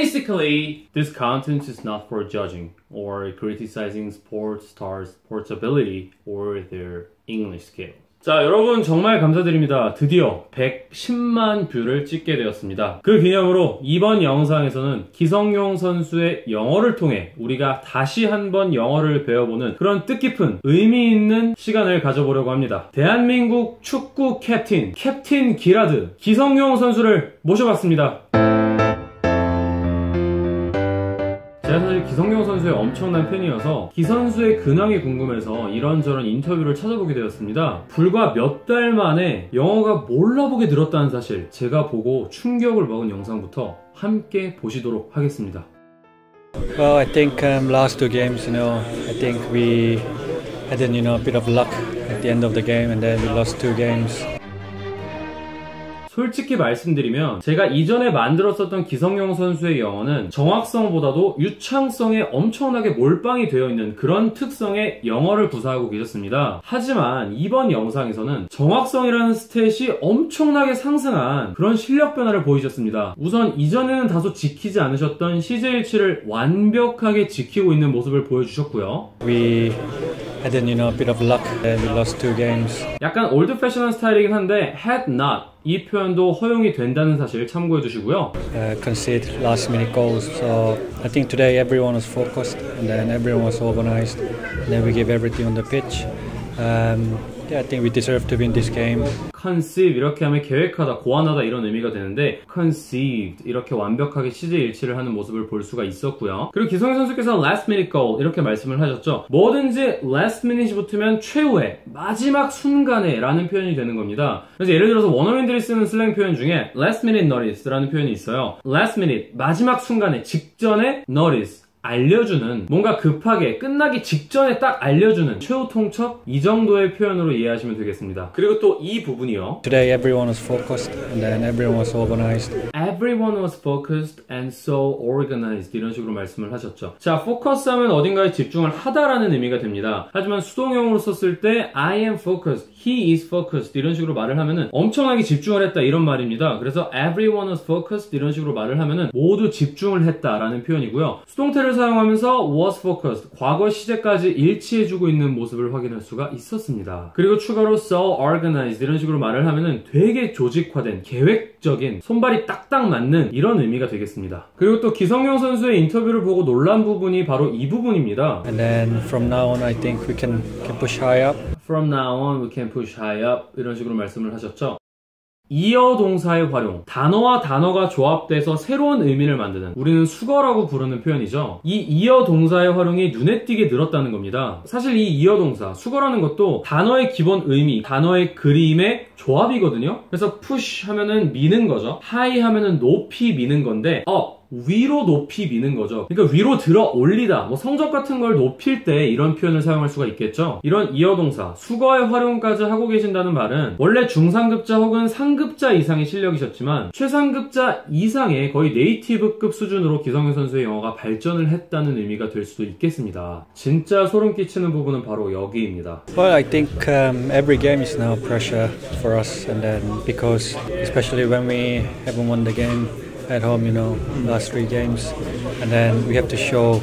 basically, this content is not for judging or criticizing sports stars' sports ability or their English skills. 자, 여러분 정말 감사드립니다. 드디어 110만 뷰를 찍게 되었습니다. 그 기념으로 이번 영상에서는 기성용 선수의 영어를 통해 우리가 다시 한번 영어를 배워보는 그런 뜻깊은 의미 있는 시간을 가져보려고 합니다. 대한민국 축구 캡틴 기라드 기성용 선수를 모셔봤습니다. 제가 사실 기성용 선수의 엄청난 팬이어서 기 선수의 근황이 궁금해서 이런저런 인터뷰를 찾아보게 되었습니다. 불과 몇 달 만에 영어가 몰라보게 늘었다는 사실, 제가 보고 충격을 먹은 영상부터 함께 보시도록 하겠습니다. Well, I think last two games, I think we had a bit of luck at the end of the game, and then we lost two games. 솔직히 말씀드리면 제가 이전에 만들었었던 기성용 선수의 영어는 정확성보다도 유창성에 엄청나게 몰빵이 되어 있는 그런 특성의 영어를 구사하고 계셨습니다. 하지만 이번 영상에서는 정확성이라는 스탯이 엄청나게 상승한 그런 실력 변화를 보이셨습니다. 우선 이전에는 다소 지키지 않으셨던 CJ17을 완벽하게 지키고 있는 모습을 보여주셨고요. We had a bit of luck and we lost two games. 약간 올드 패션한 스타일이긴 한데 had not 이 표현도 허용이 된다는 사실 참고해 주시고요. Concede last minute goals. So I think today everyone was focused and then everyone was organized. And then we gave everything on the pitch. I think we deserve to win this game. conceive 이렇게 하면 계획하다, 고안하다 이런 의미가 되는데 conceived 이렇게 완벽하게 CJ17을 하는 모습을 볼 수가 있었고요. 그리고 기성용 선수께서 last minute goal 이렇게 말씀을 하셨죠. 뭐든지 last minute이 붙으면 최후의 마지막 순간에 라는 표현이 되는 겁니다. 그래서 예를 들어서 원어민들이 쓰는 슬랭 표현 중에 last minute notice 라는 표현이 있어요. last minute 마지막 순간에, 직전에 notice 알려주는, 뭔가 급하게 끝나기 직전에 딱 알려주는 최후 통첩, 이 정도의 표현으로 이해하시면 되겠습니다. 그리고 또 이 부분이요. Today everyone was focused and then everyone was organized. Everyone was focused and so organized 이런 식으로 말씀을 하셨죠. 자, focus 하면 어딘가에 집중을 하다라는 의미가 됩니다. 하지만 수동형으로 썼을 때 I am focused, he is focused 이런 식으로 말을 하면은 엄청나게 집중을 했다 이런 말입니다. 그래서 everyone was focused 이런 식으로 말을 하면은 모두 집중을 했다라는 표현이고요. 수동태를 사용하면서 was focused, 과거 시제까지 일치해주고 있는 모습을 확인할 수가 있었습니다. 그리고 추가로 so organized 이런 식으로 말을 하면은 되게 조직화된, 계획적인, 손발이 딱딱 맞는 이런 의미가 되겠습니다. 그리고 또 기성용 선수의 인터뷰를 보고 놀란 부분이 바로 이 부분입니다. And then from now on I think we can push high up. From now on we can push high up 이런 식으로 말씀을 하셨죠. 이어 동사의 활용, 단어와 단어가 조합돼서 새로운 의미를 만드는, 우리는 수거라고 부르는 표현이죠. 이 이어 동사의 활용이 눈에 띄게 늘었다는 겁니다. 사실 이 이어 동사, 수거라는 것도 단어의 기본 의미, 단어의 그림의 조합이거든요. 그래서 push 하면은 미는 거죠. high 하면은 높이 미는 건데 위로 높이 미는 거죠. 그러니까 위로 들어 올리다, 뭐 성적 같은 걸 높일 때 이런 표현을 사용할 수가 있겠죠. 이런 이어동사, 수거의 활용까지 하고 계신다는 말은 원래 중상급자 혹은 상급자 이상의 실력이셨지만 최상급자 이상의 거의 네이티브급 수준으로 기성용 선수의 영어가 발전을 했다는 의미가 될 수도 있겠습니다. 진짜 소름 끼치는 부분은 바로 여기입니다. Well, I think every game is now pressure for us, and then because especially when we haven't won the game at home, last three games, and then we have to show,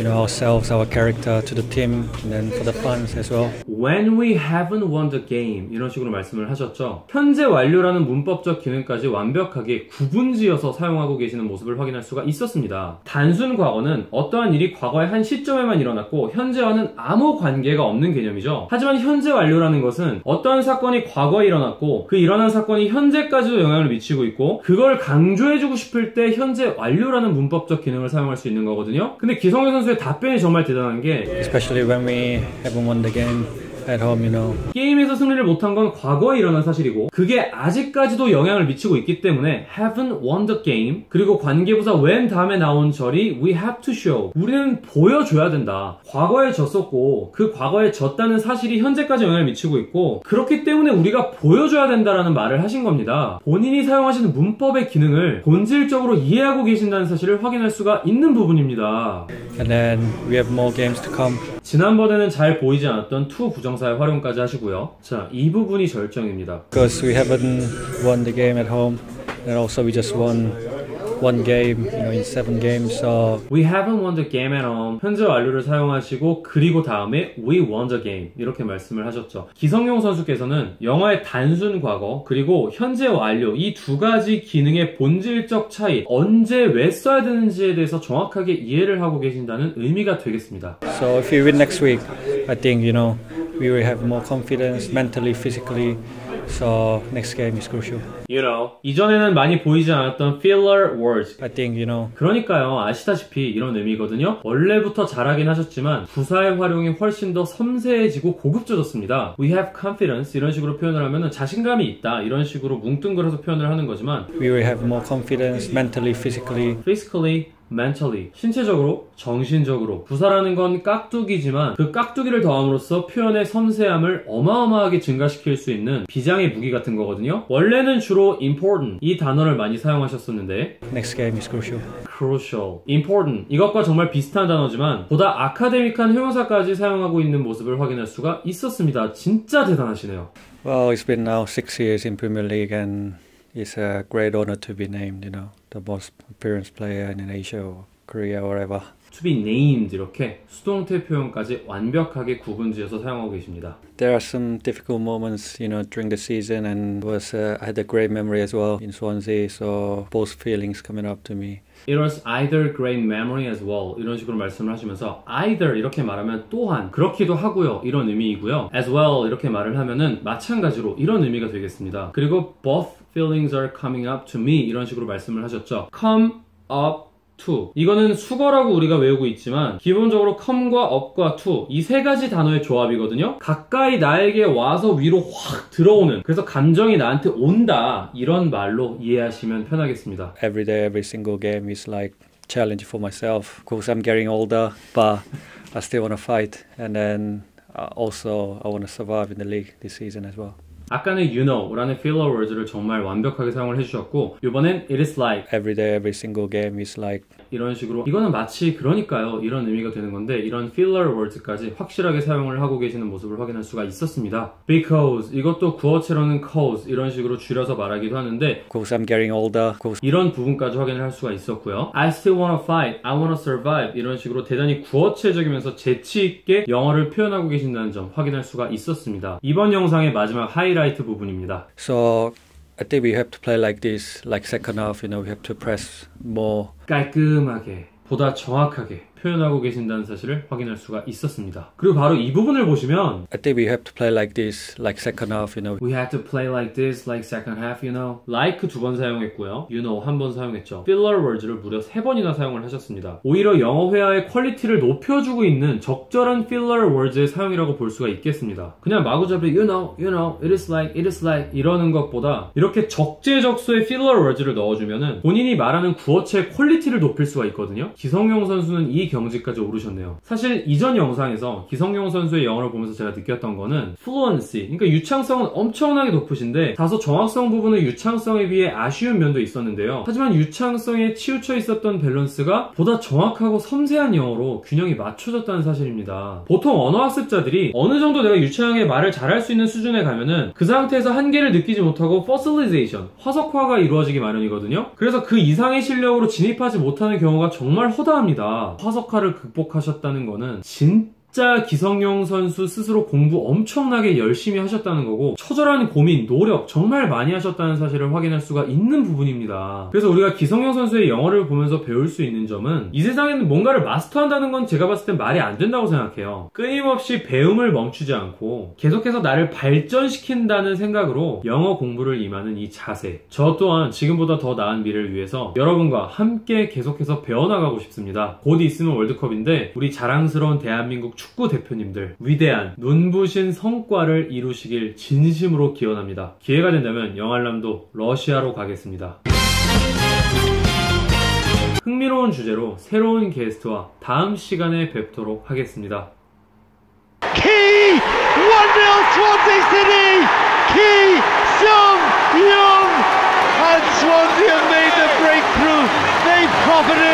ourselves, our character to the team, and then for the fans as well. When we haven't won the game 이런 식으로 말씀을 하셨죠. 현재 완료라는 문법적 기능까지 완벽하게 구분지어서 사용하고 계시는 모습을 확인할 수가 있었습니다. 단순 과거는 어떠한 일이 과거의 한 시점에만 일어났고 현재와는 아무 관계가 없는 개념이죠. 하지만 현재 완료라는 것은 어떠한 사건이 과거에 일어났고 그 일어난 사건이 현재까지도 영향을 미치고 있고 그걸 강조해주고 싶을 때 현재 완료라는 문법적 기능을 사용할 수 있는 거거든요. 근데 기성용 선수의 답변이 정말 대단한 게 Especially when we haven't won the game at home, 게임에서 승리를 못한 건 과거에 일어난 사실이고 그게 아직까지도 영향을 미치고 있기 때문에 haven't won the game, 그리고 관계부사 when 다음에 나온 절이 we have to show, 우리는 보여줘야 된다. 과거에 졌었고 그 과거에 졌다는 사실이 현재까지 영향을 미치고 있고 그렇기 때문에 우리가 보여줘야 된다라는 말을 하신 겁니다. 본인이 사용하시는 문법의 기능을 본질적으로 이해하고 계신다는 사실을 확인할 수가 있는 부분입니다. And then we have more games to come. 지난번에는 잘 보이지 않았던 to 부정사의 활용까지 하시고요. 자, 이 부분이 절정입니다. Because we haven't won the game at home, and also we just won one game, in 7 games. So We haven't won the game at home. 현재 완료를 사용하시고 그리고 다음에 we won the game 이렇게 말씀을 하셨죠. 기성용 선수께서는 영어의 단순 과거 그리고 현재 완료 이 두 가지 기능의 본질적 차이 언제 왜 써야 되는지에 대해서 정확하게 이해를 하고 계신다는 의미가 되겠습니다. So if we win next week, I think we will have more confidence mentally, physically. So next game is crucial. 이전에는 많이 보이지 않았던 filler words. I think 그러니까요, 아시다시피 이런 의미거든요. 원래부터 잘하긴 하셨지만 부사의 활용이 훨씬 더 섬세해지고 고급져졌습니다. We have confidence 이런 식으로 표현을 하면은 자신감이 있다 이런 식으로 뭉뚱그려서 표현을 하는 거지만 we will have more confidence mentally, physically. mentally, 신체적으로, 정신적으로. 부사라는 건 깍두기지만 그 깍두기를 더함으로써 표현의 섬세함을 어마어마하게 증가시킬 수 있는 비장의 무기 같은 거거든요. 원래는 주로 important 이 단어를 많이 사용하셨었는데 Next game is crucial. crucial, important 이것과 정말 비슷한 단어지만 보다 아카데믹한 형용사까지 사용하고 있는 모습을 확인할 수가 있었습니다. 진짜 대단하시네요. Well, it's been now 6 years in Premier League and it's a great honor to be named, the most experienced player in Asia or Korea or wherever. To be named 이렇게 수동태 표현까지 완벽하게 구분지어서 사용하고 계십니다. There are some difficult moments, during the season and I had a great memory as well in Swansea, so both feelings coming up to me. It was either great memory as well 이런 식으로 말씀을 하시면서 either 이렇게 말하면 또한 그렇기도 하고요 이런 의미이고요 as well 이렇게 말을 하면은 마찬가지로 이런 의미가 되겠습니다. 그리고 both feelings are coming up to me 이런 식으로 말씀을 하셨죠. come up to 이거는 수거라고 우리가 외우고 있지만 기본적으로 come과 up과 to 이 세 가지 단어의 조합이거든요. 가까이 나에게 와서 위로 확 들어오는 그래서 감정이 나한테 온다 이런 말로 이해하시면 편하겠습니다. Every day, every single game is like challenge for myself. Of course, I'm getting older, but I still want to fight, and then also I want to survive in the league this season as well. 아까는 라는 filler words를 정말 완벽하게 사용을 해주셨고 이번엔 it is like every day, every single game is like 이런 식으로 이거는 마치 그러니까요 이런 의미가 되는 건데 이런 filler words까지 확실하게 사용을 하고 계시는 모습을 확인할 수가 있었습니다. Because 이것도 구어체로는 cause 이런 식으로 줄여서 말하기도 하는데 Of course I'm getting older. 이런 부분까지 확인을 할 수가 있었고요. I still wanna fight, I wanna survive 이런 식으로 대단히 구어체적이면서 재치있게 영어를 표현하고 계신다는 점 확인할 수가 있었습니다. 이번 영상의 마지막 하이라이트 부분입니다. So I think we have to play like this, like second half, we have to press more. 깔끔하게, 보다 정확하게 표현하고 계신다는 사실을 확인할 수가 있었습니다. 그리고 바로 이 부분을 보시면 I think we have to play like this, like second half, We have to play like this, like second half, Like 2번 사용했고요. 한 번 사용했죠. Filler words를 무려 3번이나 사용을 하셨습니다. 오히려 영어 회화의 퀄리티를 높여주고 있는 적절한 filler words의 사용이라고 볼 수가 있겠습니다. 그냥 마구잡이 it is like 이러는 것보다 이렇게 적재적소의 filler words를 넣어주면은 본인이 말하는 구어체의 퀄리티를 높일 수가 있거든요. 기성용 선수는 이 경지까지 오르셨네요. 사실 이전 영상에서 기성용 선수의 영어를 보면서 제가 느꼈던 거는 fluency, 그러니까 유창성은 엄청나게 높으신데 다소 정확성 부분은 유창성에 비해 아쉬운 면도 있었는데요. 하지만 유창성에 치우쳐 있었던 밸런스가 보다 정확하고 섬세한 영어로 균형이 맞춰졌다는 사실입니다. 보통 언어학습자들이 어느 정도 내가 유창하게 말을 잘할 수 있는 수준에 가면은 그 상태에서 한계를 느끼지 못하고 fossilization, 화석화가 이루어지기 마련이거든요. 그래서 그 이상의 실력으로 진입하지 못하는 경우가 정말 허다합니다. 화석화를 극복하셨다는 거는 진짜 기성용 선수 스스로 공부 엄청나게 열심히 하셨다는 거고 처절한 고민, 노력 정말 많이 하셨다는 사실을 확인할 수가 있는 부분입니다. 그래서 우리가 기성용 선수의 영어를 보면서 배울 수 있는 점은 이 세상에는 뭔가를 마스터한다는 건 제가 봤을 땐 말이 안 된다고 생각해요. 끊임없이 배움을 멈추지 않고 계속해서 나를 발전시킨다는 생각으로 영어 공부를 임하는 이 자세, 저 또한 지금보다 더 나은 미래를 위해서 여러분과 함께 계속해서 배워나가고 싶습니다. 곧 있으면 월드컵인데 우리 자랑스러운 대한민국 축구 대표님들 위대한 눈부신 성과를 이루시길 진심으로 기원합니다. 기회가 된다면 영알람도 러시아로 가겠습니다. 흥미로운 주제로 새로운 게스트와 다음 시간에 뵙도록 하겠습니다. Ki 1-0 Swansea City. Ki Sung-young and Swansea have made the breakthrough. They've profited